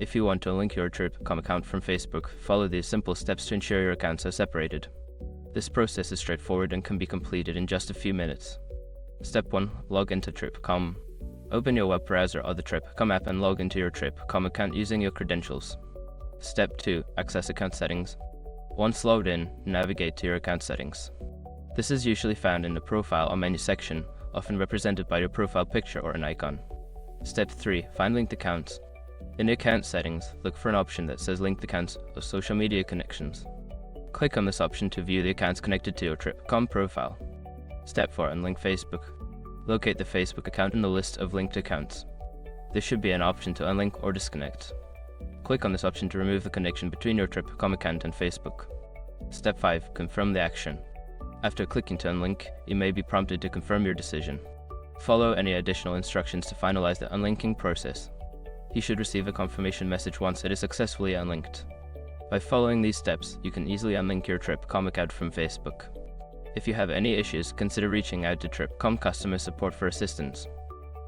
If you want to unlink your Trip.com account from Facebook, follow these simple steps to ensure your accounts are separated. This process is straightforward and can be completed in just a few minutes. Step 1. Log into Trip.com. Open your web browser or the Trip.com app and log into your Trip.com account using your credentials. Step 2. Access account settings. Once logged in, navigate to your account settings. This is usually found in the Profile or Menu section, often represented by your profile picture or an icon. Step 3. Find linked accounts. In the account settings, look for an option that says linked accounts or social media connections. Click on this option to view the accounts connected to your Trip.com profile. Step 4. Unlink Facebook. Locate the Facebook account in the list of linked accounts. There should be an option to unlink or disconnect. Click on this option to remove the connection between your Trip.com account and Facebook. Step 5. Confirm the action. After clicking to unlink, you may be prompted to confirm your decision. Follow any additional instructions to finalize the unlinking process. You should receive a confirmation message once it is successfully unlinked. By following these steps, you can easily unlink your Trip.com account from Facebook. If you have any issues, consider reaching out to Trip.com customer support for assistance.